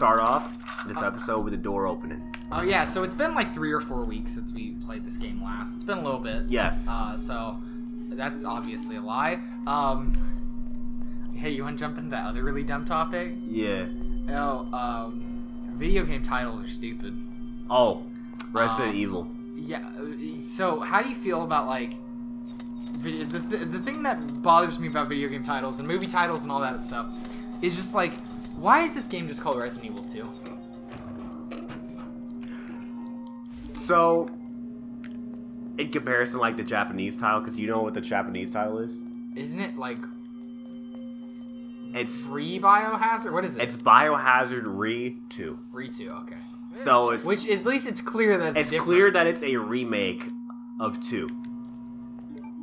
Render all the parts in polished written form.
start off this episode with the door opening. Oh yeah, so it's been like 3 or 4 weeks since we played this game last. It's been a little bit. Yes. So that's obviously a lie. Hey, you want to jump into that other really dumb topic? Yeah. Video game titles are stupid. Oh, Resident Evil. Yeah. So how do you feel about like the thing that bothers me about video game titles and movie titles and all that stuff is just like, why is this game just called Resident Evil 2? So, in comparison, like the Japanese title, because you know what the Japanese title is? Isn't it like It's Biohazard? What is it? It's Biohazard Re 2. Re 2, okay. So it's which at least it's clear that it's different. clear that it's a remake of 2.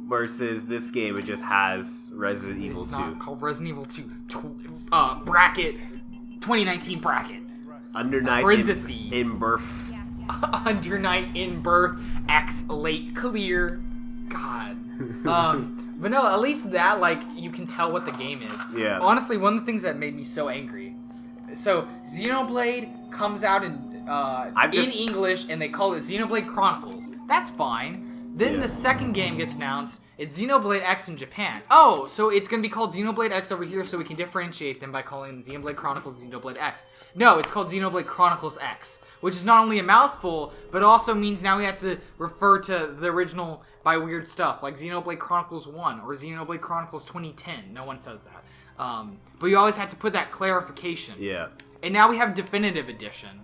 Versus this game, it just has Resident Evil 2. It's not called Resident Evil 2. Bracket 2019 bracket. Under Night Parentheses. in Birth. Under Night in Birth. X late clear. God. But no, at least that, like, you can tell what the game is. Yeah. Honestly, one of the things that made me so angry. So, Xenoblade comes out in English, and they call it Xenoblade Chronicles. That's fine. Then the second game gets announced. It's Xenoblade X in Japan. Oh, so it's going to be called Xenoblade X over here, so we can differentiate them by calling Xenoblade Chronicles Xenoblade X. No, it's called Xenoblade Chronicles X, which is not only a mouthful, but also means now we have to refer to the original by weird stuff, like Xenoblade Chronicles 1 or Xenoblade Chronicles 2010. No one says that. But you always have to put that clarification. Yeah. And now we have Definitive Edition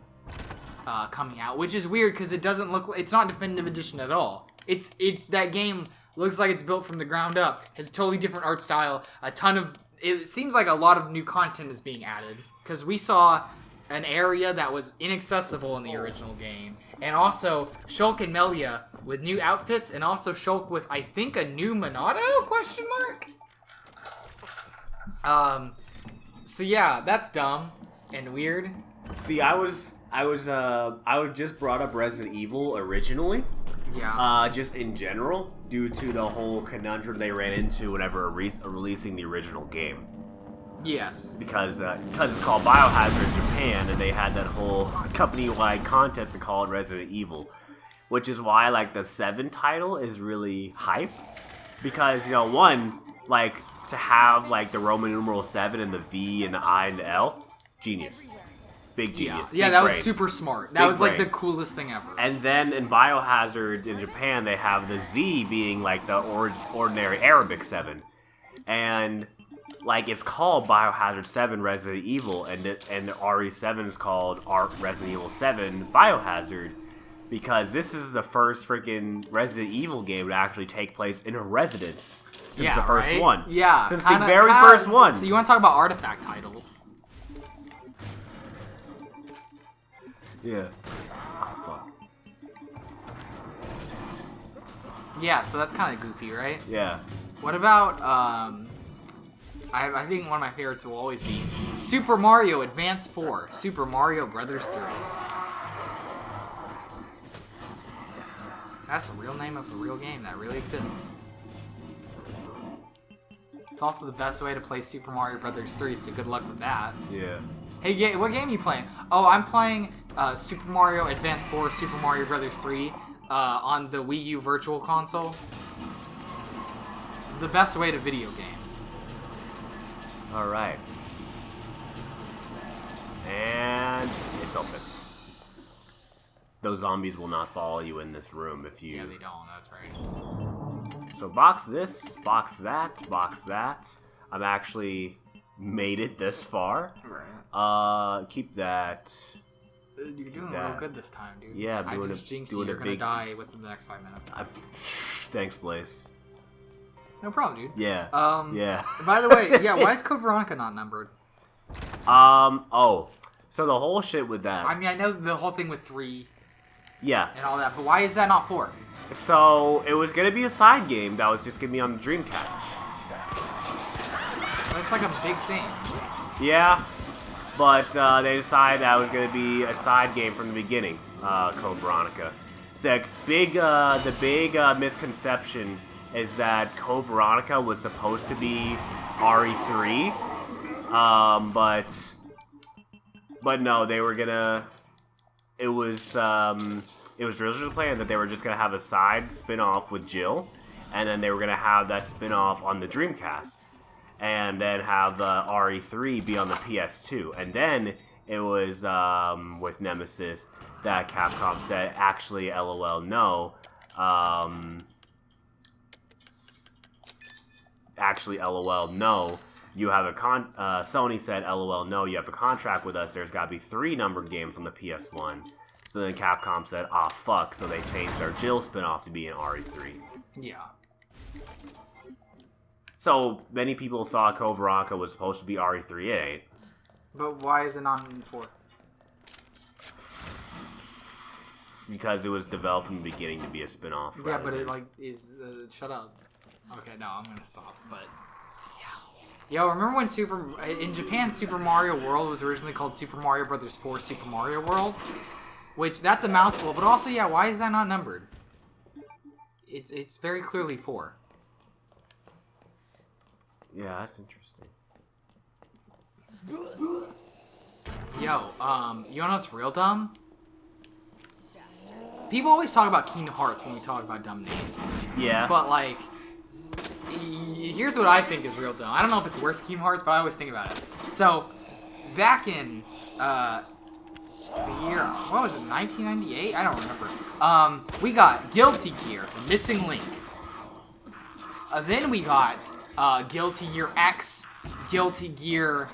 coming out, which is weird because it doesn't look. It's not Definitive Edition at all. It's that game looks like it's built from the ground up. Has a totally different art style. It seems like a lot of new content is being added because we saw an area that was inaccessible in the original game, and also Shulk and Melia with new outfits, and also Shulk with I think a new Monado ? So yeah, that's dumb and weird. See, I just brought up Resident Evil originally. Yeah. Just in general, due to the whole conundrum they ran into whenever releasing the original game. Yes. Because it's called Biohazard in Japan, and they had that whole company-wide contest to call it Resident Evil. Which is why, like, the 7 title is really hype. Because, one, like, to have, like, the Roman numeral 7 and the V and the I and the L, genius. Big genius. Yeah, that was super smart. That was like the coolest thing ever. And then in Biohazard in Japan, they have the Z being like the ordinary Arabic 7. And like it's called Biohazard 7 Resident Evil, and the RE7 is called Resident Evil 7 Biohazard, because this is the first freaking Resident Evil game to actually take place in a residence since the first one. Yeah. Since the very first one. So you want to talk about artifact titles? Yeah. Oh, fuck. Yeah, so that's kind of goofy, right? Yeah. What about, I think one of my favorites will always be Super Mario Advance 4, Super Mario Brothers 3. That's the real name of a real game that really exists. It's also the best way to play Super Mario Brothers 3, so good luck with that. Yeah. Hey, what game are you playing? Oh, I'm playing Super Mario Advance 4, Super Mario Brothers 3 on the Wii U Virtual Console. The best way to video game. Alright. And it's open. Those zombies will not follow you in this room if you... Yeah, they don't, that's right. So box this, box that, box that. I'm actually... made it this far. Right. Keep that. You're doing real good this time, dude. Yeah, I'm doing I just jinxed you. You're gonna die within the next 5 minutes. Thanks, Blaze. No problem, dude. Yeah. Yeah. By the way, yeah, why is Code Veronica not numbered? Oh. So the whole shit with that. I mean, I know the whole thing with 3. Yeah. And all that, but why is that not 4? So it was gonna be a side game that was just gonna be on the Dreamcast. That's like a big thing. Yeah, but they decided that was going to be a side game from the beginning, Code Veronica. The big misconception is that Code Veronica was supposed to be RE3, but But no, they were gonna. It was originally planned that they were just gonna have a side spin-off with Jill, and then they were gonna have that spin-off on the Dreamcast, and then have RE3 be on the PS2, and then it was with Nemesis that Capcom said, actually, LOL, no. Actually, LOL, no. You have a Sony said, LOL, no, you have a contract with us. There's got to be 3 numbered games on the PS1. So then Capcom said, ah, fuck. So they changed their Jill spinoff to be an RE3. Yeah. So many people thought Code Veronica was supposed to be RE3. It ain't. But why is it not in 4? Because it was developed from the beginning to be a spinoff. Yeah, but it like is. Shut up. Okay, no, I'm gonna stop. But yeah. Yo, remember when in Japan Super Mario World was originally called Super Mario Brothers 4 Super Mario World? Which that's a mouthful, but also yeah, why is that not numbered? It's very clearly 4. Yeah, that's interesting. Yo, you know what's real dumb? People always talk about Kingdom Hearts when we talk about dumb names. Yeah. But, like, here's what I think is real dumb. I don't know if it's worse than Kingdom Hearts, but I always think about it. So, back in, the year, what was it, 1998? I don't remember. We got Guilty Gear, The Missing Link. Then we got, Guilty Gear X, Guilty Gear...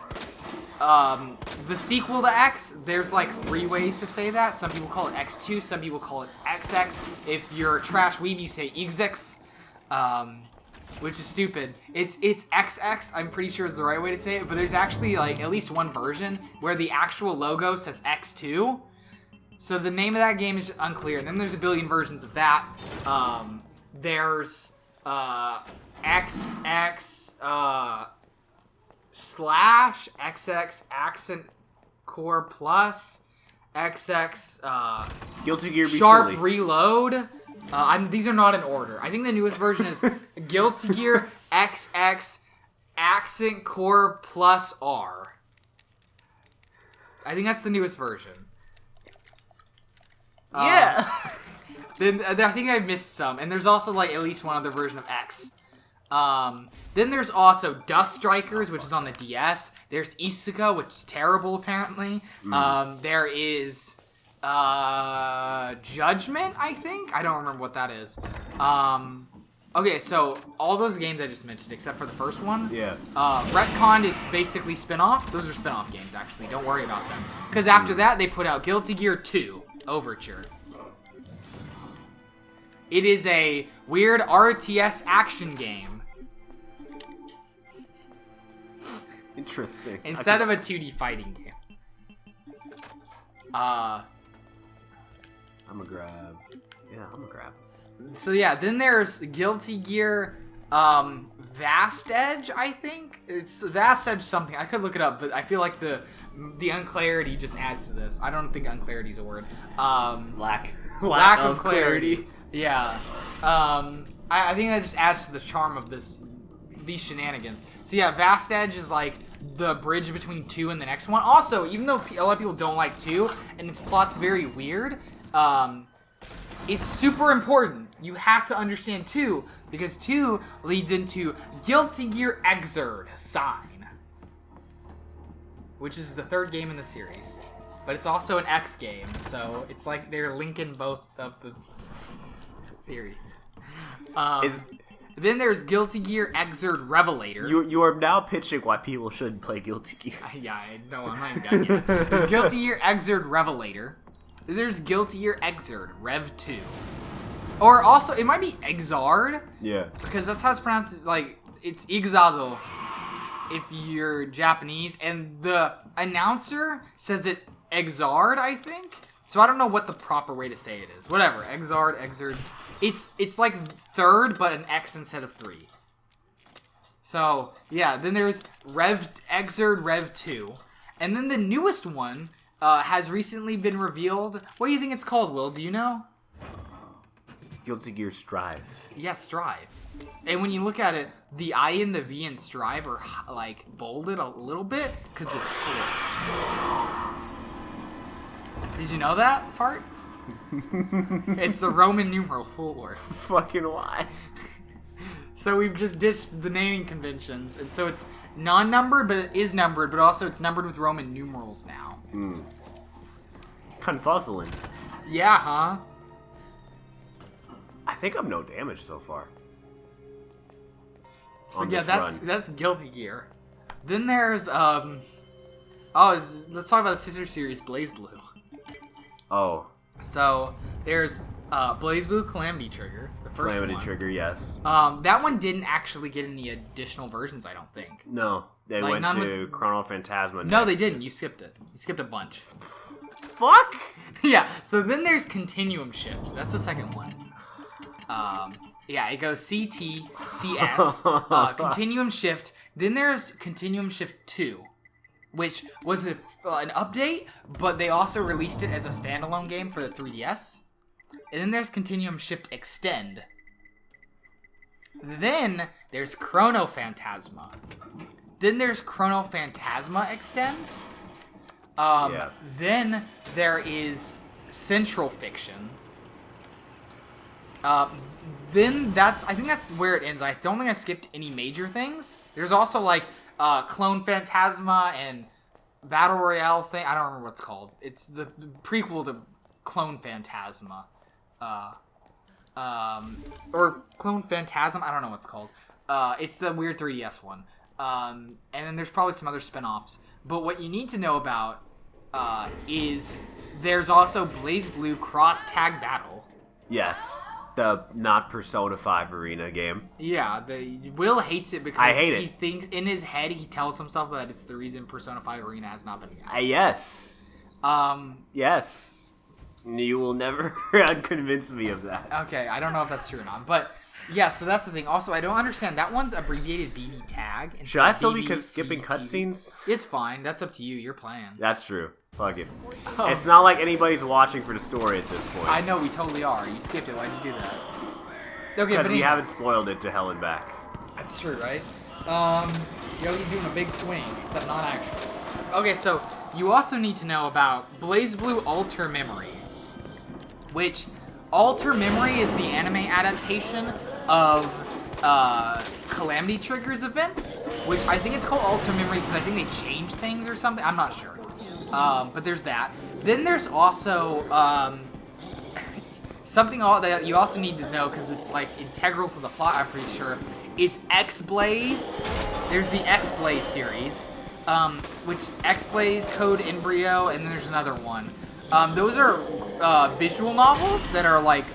the sequel to X, there's like 3 ways to say that. Some people call it X2, some people call it XX. If you're a trash weeb, you say XX, which is stupid. It's XX, I'm pretty sure is the right way to say it, but there's actually like at least one version where the actual logo says X2. So the name of that game is unclear. And then there's a billion versions of that. There's XX, / XX accent core plus XX Guilty Gear Sharp Silly. Reload. These are not in order. I think the newest version is Guilty Gear XX accent core plus R. I think that's the newest version. Yeah. Then I think I missed some, and there's also like at least one other version of X. Then there's also Dust Strikers, which is on the DS. There's Isuka, which is terrible, apparently. There is, Judgment, I think? I don't remember what that is. Okay, so all those games I just mentioned, except for the first one. Yeah. Retcon is basically spin-offs. Those are spin-off games, actually. Don't worry about them. Because after that, they put out Guilty Gear 2, Overture. It is a weird RTS action game. Interesting. Instead of a 2D fighting game. I'm a grab. Yeah, I'm a grab. So yeah, then there's Guilty Gear Vast Edge, I think. It's Vast Edge something. I could look it up, but I feel like the unclarity just adds to this. I don't think unclarity is a word. Lack of clarity. Yeah. I think that just adds to the charm of these shenanigans. So yeah, Vast Edge is like the bridge between 2 and the next one. Also, even though a lot of people don't like 2, and its plot's very weird, it's super important. You have to understand 2, because 2 leads into Guilty Gear Xrd Sign, which is the 3rd game in the series. But it's also an X game, so it's like they're linking both of the series. Then there's Guilty Gear Xrd Revelator. You are now pitching why people shouldn't play Guilty Gear. Yeah, I know, I'm not even done yet. There's Guilty Gear Xrd Revelator. There's Guilty Gear Xrd Rev 2. Or also, it might be Xrd. Yeah. Because that's how it's pronounced. Like, it's Ixado if you're Japanese. And the announcer says it Xrd, I think. So I don't know what the proper way to say it is. Whatever. Xrd. It's like 3rd, but an X instead of 3. So, yeah, then there's Xrd Rev 2. And then the newest one has recently been revealed. What do you think it's called, Will? Do you know? Guilty Gear Strive. Yeah, Strive. And when you look at it, the I and the V in Strive are, like, bolded a little bit, because it's 4. Did you know that part? It's the Roman numeral 4. Fucking why? So we've just ditched the naming conventions, and so it's non-numbered, but it is numbered, but also it's numbered with Roman numerals now. Confuzzling. Yeah, huh? I think I'm no damage so far. So yeah, that's Guilty Gear. Then there's let's talk about the sister series, BlazBlue. Oh. So there's BlazBlue Calamity Trigger, the first Calamity one. Trigger, yes. That one didn't actually get any additional versions, I don't think. No, they went to Chrono Phantasma. No, they didn't. You skipped it. You skipped a bunch. Fuck. Yeah. So then there's Continuum Shift. That's the second one. Yeah, it goes CT, CS, Continuum Shift. Then there's Continuum Shift 2, which was an update, but they also released it as a standalone game for the 3DS. And then there's Continuum Shift Extend. Then there's Chrono Phantasma. Then there's Chrono Phantasma Extend. Then there is Central Fiction. Then I think that's where it ends. I don't think I skipped any major things. There's also like Clone Phantasma and Battle Royale thing. I don't remember what it's called. It's the prequel to Clone Phantasma. Or Clone Phantasm. I don't know what it's called. It's the weird 3DS one. And then there's probably some other spin-offs. But what you need to know about is there's also BlazBlue Cross Tag Battle. Yes. The not Persona 5 arena game. Yeah, Will hates it because I hate he thinks in his head he tells himself that it's the reason Persona 5 arena has not been announced. Yes. Yes. You will never convince me of that. Okay, I don't know if that's true or not, but yeah. So that's the thing. Also, I don't understand that one's abbreviated BB tag. Should I still be skipping cutscenes? It's fine. That's up to you. You're playing. That's true. Fuck it. Oh. It's not like anybody's watching for the story at this point. I know, we totally are. You skipped it. Why'd you do that? Okay, because we haven't spoiled it to hell and back. That's true, right? Yogi's doing a big swing, except not actually. Okay, so you also need to know about BlazBlue Alter Memory, which Alter Memory is the anime adaptation of Calamity Trigger's events, which I think it's called Alter Memory because I think they changed things or something. I'm not sure. But there's that. Then there's also something that you also need to know because it's like integral to the plot. I'm pretty sure is X-Blaze. There's the X-Blaze series, which X-Blaze, Code Embryo, and then there's another one. Those are visual novels that are like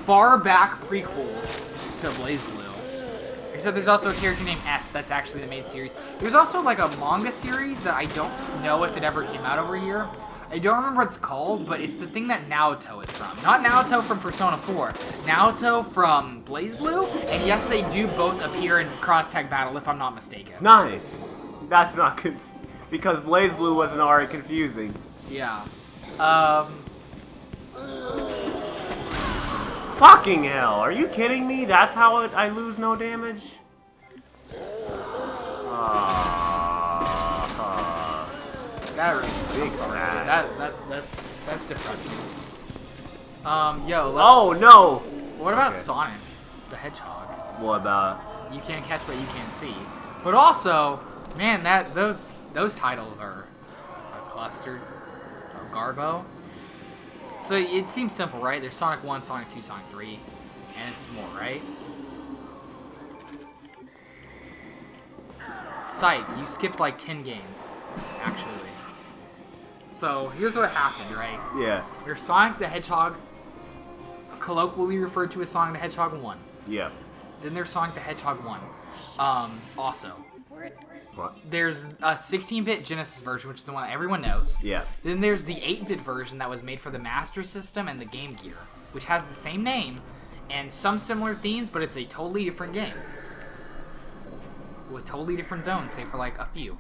far back prequels to BlazBlue. Except there's also a character named S that's actually the main series. There's also like a manga series that I don't know if it ever came out over here. I don't remember what it's called, but it's the thing that Naoto is from. Not Naoto from Persona 4. Naoto from BlazBlue, and yes, they do both appear in Cross Tag Battle, if I'm not mistaken. Nice. That's not good, because BlazBlue wasn't already confusing. Yeah. Fucking hell, are you kidding me? That's how I lose no damage? That hurts. Big sad. That's depressing. Yo, let's... Oh, no! What about Sonic the Hedgehog? What about... You can't catch what you can't see. But also, man, those titles are clustered. Or Garbo. So it seems simple, right? There's Sonic 1, Sonic 2, Sonic 3, and it's more, right? Sight, you skipped like 10 games, actually. So here's what happened, right? Yeah. There's Sonic the Hedgehog, colloquially referred to as Sonic the Hedgehog 1. Yeah. Then there's Sonic the Hedgehog 1. Also. What? There's a 16-bit Genesis version, which is the one that everyone knows. Yeah. Then there's the 8-bit version that was made for the Master System and the Game Gear, which has the same name and some similar themes, but it's a totally different game. With totally different zones, save for like a few.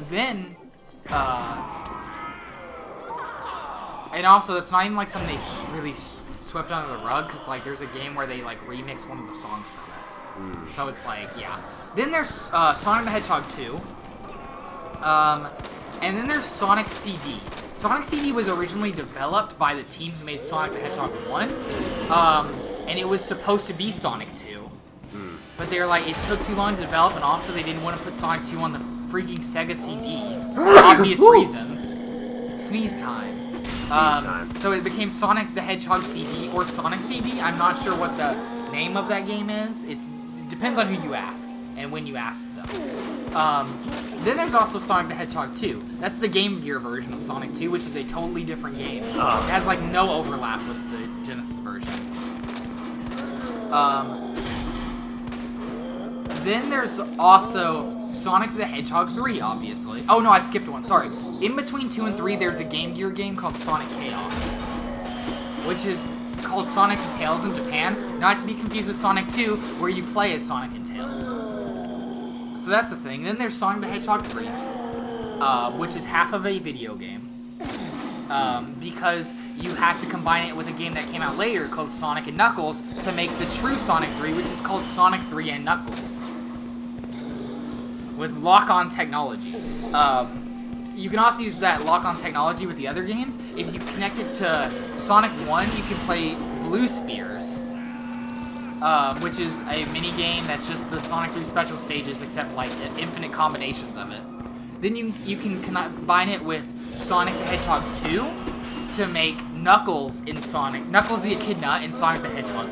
Then, and also, it's not even like something they really swept under the rug, because like there's a game where they like remix one of the songs from it. So it's like, yeah. Then there's Sonic the Hedgehog 2. And then there's Sonic CD. Sonic CD was originally developed by the team who made Sonic the Hedgehog 1. And it was supposed to be Sonic 2. But they were like, it took too long to develop, and also they didn't want to put Sonic 2 on the freaking Sega CD. For obvious reasons. Sneeze time. So it became Sonic the Hedgehog CD, or Sonic CD. I'm not sure what the name of that game is. It depends on who you ask, and when you ask them. Then there's also Sonic the Hedgehog 2. That's the Game Gear version of Sonic 2, which is a totally different game. It has like no overlap with the Genesis version. Then there's also Sonic the Hedgehog 3, obviously. Oh no, I skipped one, sorry. In between 2 and 3, there's a Game Gear game called Sonic Chaos, which is called Sonic and Tails in Japan, not to be confused with Sonic 2, where you play as Sonic and Tails. So that's a thing. Then there's Sonic the Hedgehog 3, which is half of a video game, because you had to combine it with a game that came out later called Sonic and Knuckles to make the true Sonic 3, which is called Sonic 3 and Knuckles, with lock-on technology. You can also use that lock-on technology with the other games. If you connect it to Sonic 1, you can play Blue Spheres, which is a mini-game that's just the Sonic 3 special stages, except like infinite combinations of it. Then you can combine it with Sonic the Hedgehog 2 to make Knuckles the Echidna in Sonic the Hedgehog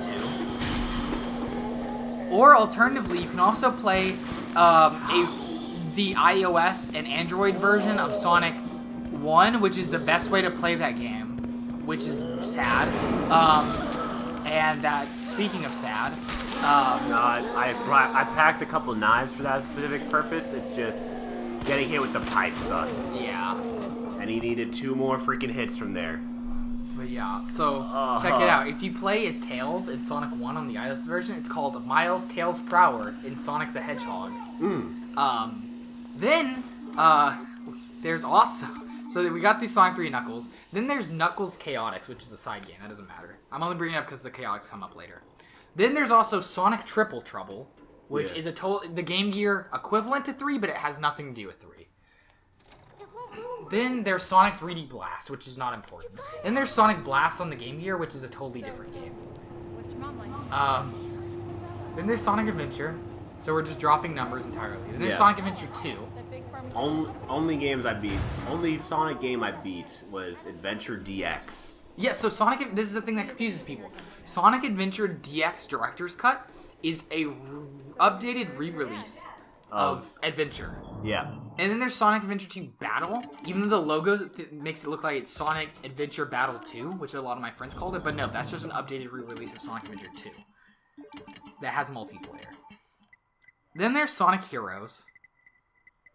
2. Or alternatively, you can also play the iOS and Android version of Sonic 1, which is the best way to play that game, which is sad. And that, speaking of sad, I packed a couple knives for that specific purpose. It's just getting hit with the pipe sucked. Yeah. And he needed 2 more freaking hits from there. But yeah, so check it out. If you play as Tails in Sonic 1 on the iOS version, it's called Miles Tails Prower in Sonic the Hedgehog. Then there's also, so we got through Sonic 3 and Knuckles. Then there's Knuckles Chaotix, which is a side game. That doesn't matter. I'm only bringing it up because the Chaotix come up later. Then there's also Sonic Triple Trouble, which is the Game Gear equivalent to 3, but it has nothing to do with 3. Then there's Sonic 3D Blast, which is not important. Then there's Sonic Blast on the Game Gear, which is a totally different game. What's your mom like? Then there's Sonic Adventure. So we're just dropping numbers entirely. Then there's Sonic Adventure 2. Only Sonic game I beat was Adventure DX. Yeah, so this is the thing that confuses people. Sonic Adventure DX Director's Cut is a updated re-release of Adventure. Yeah. And then there's Sonic Adventure 2 Battle. Even though the logo makes it look like it's Sonic Adventure Battle 2, which a lot of my friends called it, but no, that's just an updated re-release of Sonic Adventure 2 that has multiplayer. Then there's Sonic Heroes.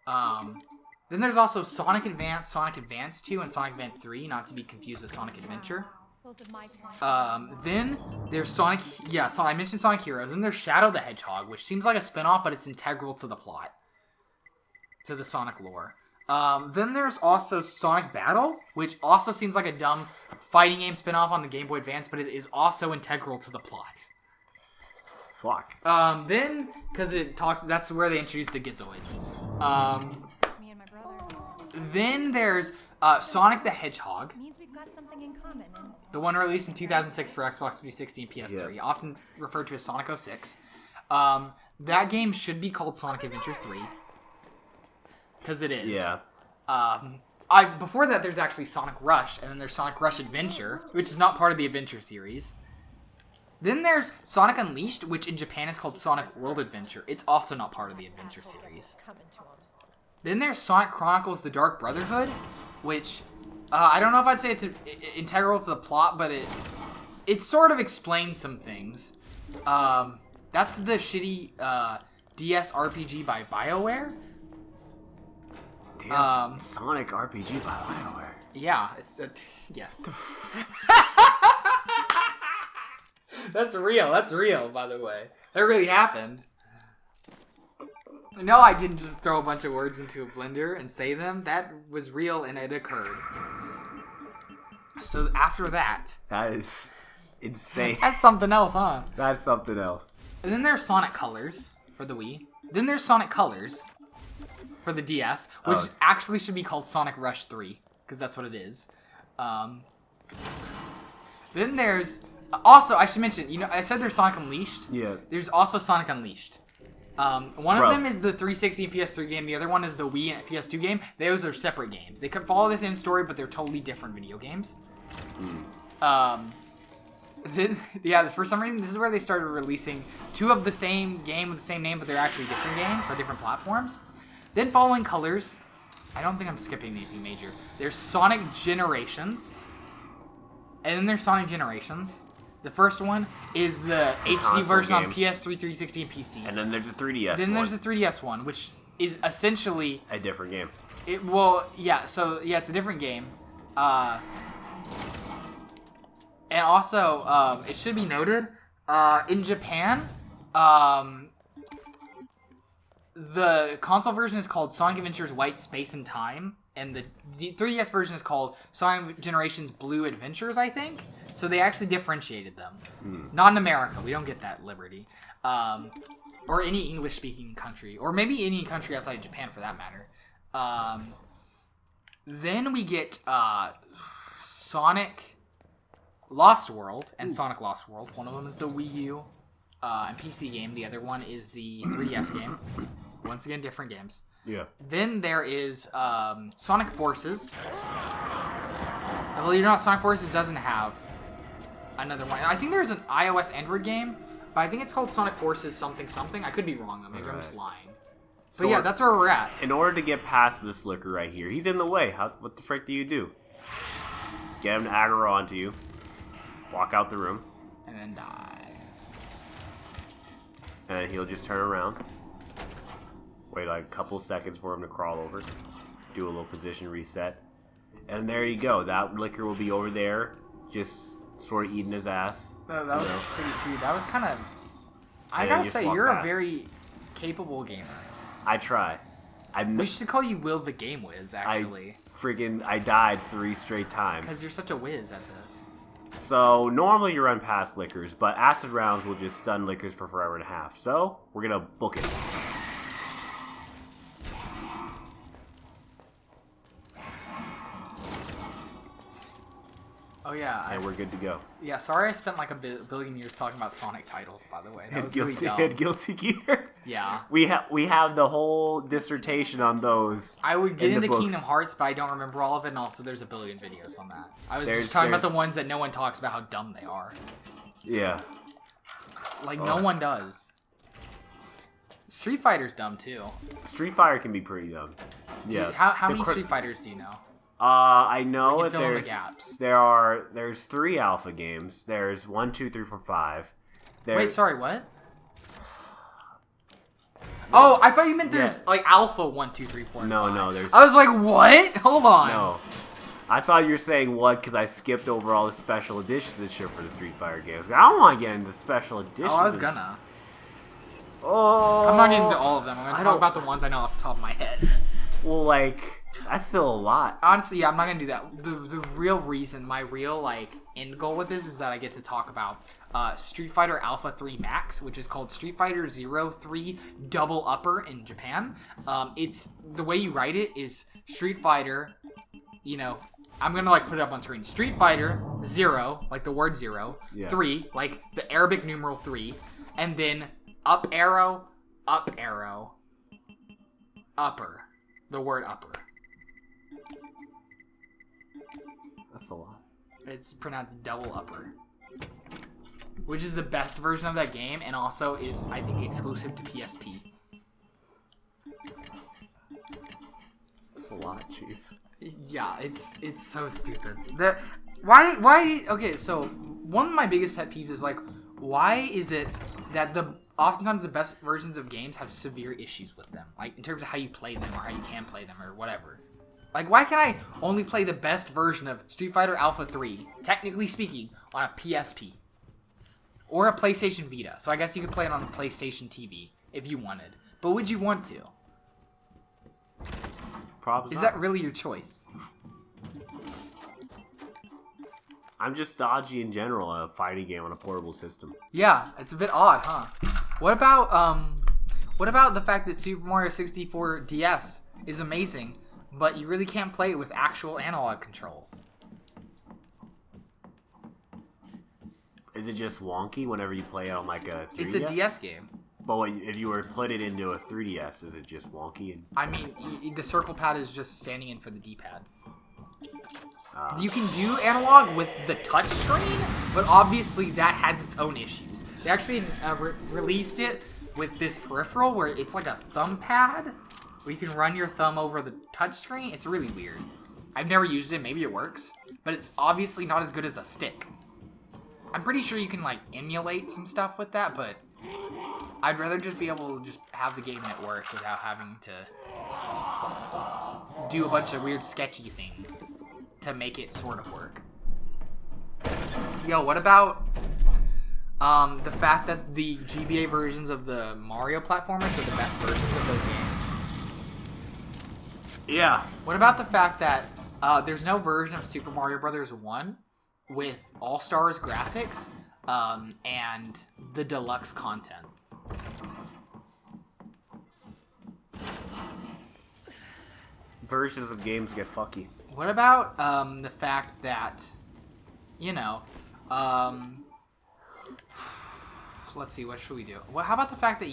Then there's also Sonic Advance 2, and Sonic Advance 3, not to be confused with Sonic Adventure. Then there's I mentioned Sonic Heroes. Then there's Shadow the Hedgehog, which seems like a spin-off, but it's integral to the plot, to the Sonic lore. Then there's also Sonic Battle, which also seems like a dumb fighting game spin-off on the Game Boy Advance, but it is also integral to the plot. Fuck. Then, because that's where they introduced the Gizoids. Me and my brother. Then there's Sonic the Hedgehog. It means we've got something in common. And The one released in 2006 for Xbox 360 and PS3, often referred to as Sonic 06. That game should be called Sonic Adventure 3. Because it is. Yeah. Before that, there's actually Sonic Rush, and then there's Sonic Rush Adventure, which is not part of the Adventure series. Then there's Sonic Unleashed, which in Japan is called Sonic World Adventure. It's also not part of the Adventure series. Then there's Sonic Chronicles The Dark Brotherhood, which I don't know if I'd say it's integral to the plot, but it sort of explains some things. That's the shitty DS RPG by BioWare. Sonic RPG by BioWare. Yeah, yes. That's real, by the way. That really happened. No, I didn't just throw a bunch of words into a blender and say them. That was real and it occurred. So after that... That is insane. That's something else, huh? That's something else. And then there's Sonic Colors for the Wii. Then there's Sonic Colors. for the DS, which actually should be called Sonic Rush 3, because that's what it is. Then there's... Also, I should mention, I said there's Sonic Unleashed. Yeah. There's also Sonic Unleashed. One of them is the 360 and PS3 game. The other one is the Wii and PS2 game. Those are separate games. They could follow the same story, but they're totally different video games. Then, for some reason, this is where they started releasing 2 of the same game with the same name, but they're actually different games, so different platforms. Then following Colors, I don't think I'm skipping anything major. There's Sonic Generations, and then there's Sonic Generations. The first one is the HD version on PS3, 360, and PC. And then there's a 3DS Then there's the 3DS one, which is essentially... a different game. it's a different game. And also, it should be noted, in Japan, the console version is called Sonic Adventures White Space and Time, and the 3DS version is called Sonic Generations Blue Adventures, I think. So they actually differentiated them. Not in America. We don't get that liberty. Or any English-speaking country. Or maybe any country outside of Japan, for that matter. Then we get Sonic Lost World and Sonic Lost World. One of them is the Wii U and PC game. The other one is the 3DS game. Once again, different games. Yeah. Then there is Sonic Forces. Well, Sonic Forces doesn't have another one. I think there's an iOS Android game, but I think it's called Sonic Forces something something. I could be wrong though. Maybe I'm just lying. But yeah, that's where we're at. In order to get past this Licker right here, he's in the way. What the frick do you do? Get him to aggro onto you. Walk out the room. And then die. And then he'll just turn around. Wait like a couple seconds for him to crawl over. Do a little position reset. And there you go. That Licker will be over there. Just sort of eating his ass. That was pretty, dude. That was kind of... I gotta say, you're a very capable gamer. I try. We should call you Will the Game Whiz, actually. I died 3 straight times. Because you're such a whiz at this. So, normally you run past Lickers, but acid rounds will just stun Lickers for forever and a half. So, we're gonna book it. Oh yeah, and we're good to go. Yeah, sorry I spent like a billion years talking about Sonic titles, by the way. That was really dumb. And Guilty Gear. Yeah. We have the whole dissertation on those. I would get into Kingdom Hearts, but I don't remember all of it, and also there's a billion videos on that. I was just talking about the ones that no one talks about how dumb they are. Yeah. Like, no one does. Street Fighter's dumb, too. Street Fighter can be pretty dumb. Yeah. How many Street Fighters do you know? I know that fill in the gaps. There's 3 alpha games. There's 1, 2, 3, 4, 5. Wait, sorry, what? Oh, I thought you meant there's like alpha 1, 2, 3, 4. No, there's. I was like, what? Hold on. No, I thought you were saying what because I skipped over all the special editions this year for the Street Fighter games. I don't want to get into special editions. Oh, I was gonna. Oh. I'm not getting into all of them. I'm gonna talk about the ones I know off the top of my head. Well, like. That's still a lot. Honestly, yeah, I'm not gonna do that. The real reason, my real like end goal with this is that I get to talk about Street Fighter Alpha 3 Max, which is called Street Fighter 03 Double Upper in Japan. It's the way you write it is Street Fighter. I'm gonna like put it up on screen. Street Fighter 0, like the word 0, 3, like the Arabic numeral 3, and then up arrow, upper, the word upper. That's a lot. It's pronounced double upper. Which is the best version of that game and also is, I think, exclusive to PSP. That's a lot, Chief. Yeah, it's so stupid. Why okay, so one of my biggest pet peeves is like, why is it that oftentimes the best versions of games have severe issues with them? Like in terms of how you play them or how you can play them or whatever. Like, why can I only play the best version of Street Fighter Alpha 3, technically speaking, on a PSP? Or a PlayStation Vita. So I guess you could play it on a PlayStation TV if you wanted. But would you want to? Probably Is that really your choice? I'm just dodgy in general, a fighting game on a portable system. Yeah, it's a bit odd, huh? What about the fact that Super Mario 64 DS is amazing, but you really can't play it with actual analog controls. Is it just wonky whenever you play it on like a 3DS? It's a DS game. But if you were to put it into a 3DS, is it just wonky? I mean, the circle pad is just standing in for the D-pad. You can do analog with the touch screen, but obviously that has its own issues. They actually released it with this peripheral where it's like a thumb pad, where you can run your thumb over the touch screen. It's really weird. I've never used it. Maybe it works, but it's obviously not as good as a stick. I'm pretty sure you can like emulate some stuff with that, but I'd rather just be able to just have the game that works without having to do a bunch of weird sketchy things to make it sort of work. Yo, what about the fact that the GBA versions of the Mario platformers are the best versions of those games? Yeah. What about the fact that there's no version of Super Mario Bros. 1 with All-Stars graphics and the deluxe content? Versions of games get fucky. What about the fact that, you know, let's see, what should we do? Well, how about the fact that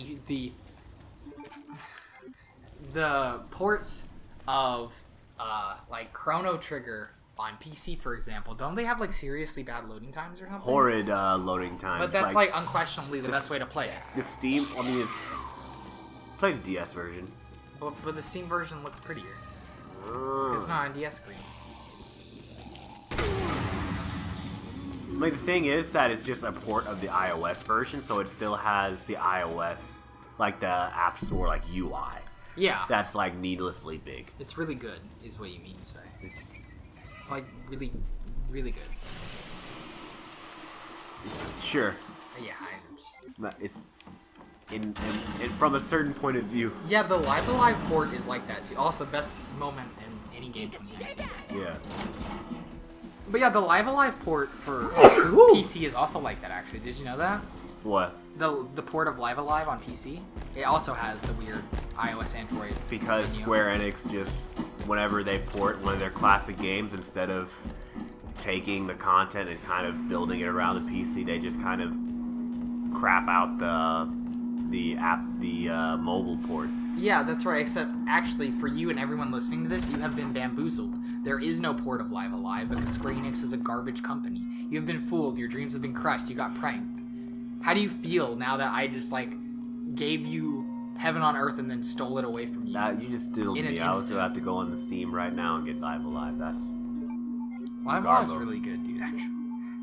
the ports of like Chrono Trigger on PC, for example, don't they have like seriously bad loading times or something? Horrid loading times. But that's like unquestionably the best way to play it. The Steam, I mean, it's play the DS version. But the Steam version looks prettier. It's not on DS screen. Like, the thing is that it's just a port of the iOS version, so it still has the iOS, like the App Store, like UI. Yeah. That's like needlessly big. It's really good, is what you mean to say. It's like really, really good. sure. Yeah, It's in from a certain point of view. Yeah, the Live Alive port is like that too. Also, best moment in any game from the NES. Yeah. But yeah, the Live Alive port for PC is also like that. Actually, did you know that? What? The port of Live Alive on PC, it also has the weird iOS Android. Because menu. Square Enix just, whenever they port one of their classic games, instead of taking the content and kind of building it around the PC, they just kind of crap out the mobile port. Yeah, that's right. Except actually, for you and everyone listening to this, you have been bamboozled. There is no port of Live Alive because Square Enix is a garbage company. You have been fooled. Your dreams have been crushed. You got pranked. How do you feel now that I just like gave you heaven on earth and then stole it away from you? You just diddled me. I was about to go on the Steam right now and get Live Alive. Live Alive's really good, dude. Actually,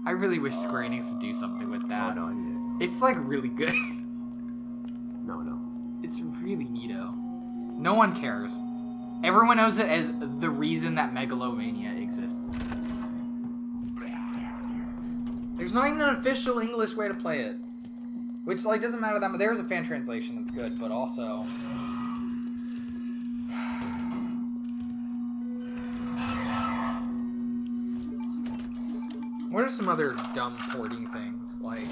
I really wish Square Enix would do something with that. Oh, no, I didn't. It's like really good. No. It's really neato. No one cares. Everyone knows it as the reason that Megalovania exists. There's not even an official English way to play it. Which, like, doesn't matter that much. There's a fan translation that's good, but also... What are some other dumb porting things? Like...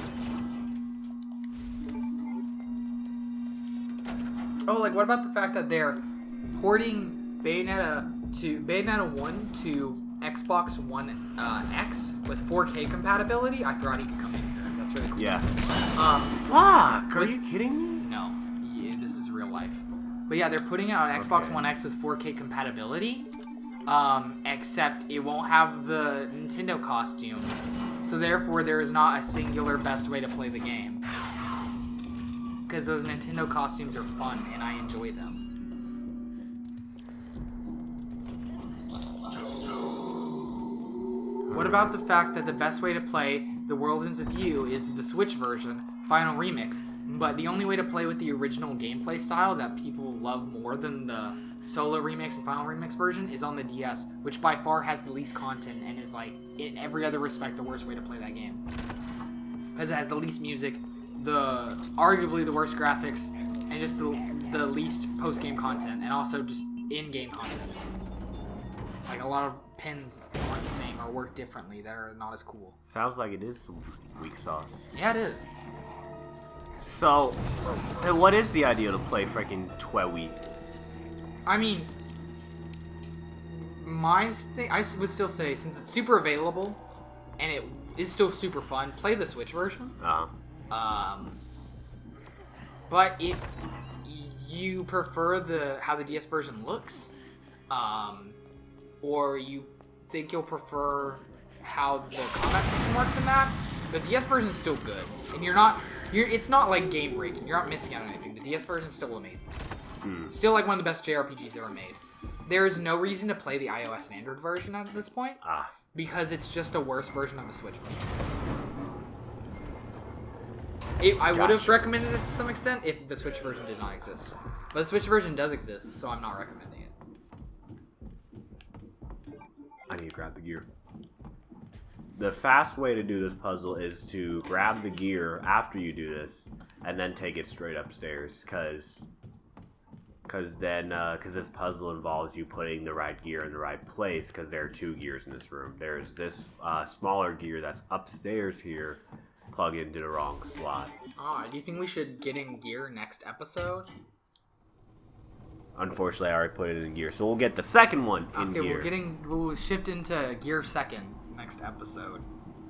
Oh, like, what about the fact that they're porting Bayonetta 1 to Xbox One X with 4K compatibility? I forgot he could come in here. That's really cool. Yeah. Fuck! Are you kidding me? No. Yeah, this is real life. But yeah, they're putting it on Xbox One X with 4K compatibility. Except it won't have the Nintendo costumes. So therefore, there is not a singular best way to play the game. Because those Nintendo costumes are fun, and I enjoy them. What about the fact that the best way to play The World Ends With You is the Switch version, Final Remix, but the only way to play with the original gameplay style that people love more than the Solo Remix and Final Remix version is on the DS, which by far has the least content and is, like, in every other respect, the worst way to play that game. Because it has the least music, arguably the worst graphics, and just the least post-game content, and also just in-game content. Like, a lot of pins aren't the same or work differently. They're not as cool. Sounds like it is some weak sauce. Yeah, it is. So, then what is the idea to play freaking Twewy? I mean, my thing, I would still say, since it's super available, and it is still super fun, play the Switch version. But if you prefer how the DS version looks, or you think you'll prefer how the combat system works in that, the DS version is still good. And it's not like game breaking. You're not missing out on anything. The DS version is still amazing. Still like one of the best JRPGs ever made. There is no reason to play the iOS and Android version at this point, because it's just a worse version of the Switch version. I would have recommended it to some extent if the Switch version did not exist. But the Switch version does exist, so I'm not recommending it. I need to grab the gear. The fast way to do this puzzle is to grab the gear after you do this, and then take it straight upstairs, because this puzzle involves you putting the right gear in the right place, because there are 2 gears in this room. There's this smaller gear that's upstairs here, plug into the wrong slot. Do you think we should get in gear next episode? Unfortunately, I already put it in gear, so we'll get the second one in gear. Okay, we'll shift into gear second next episode.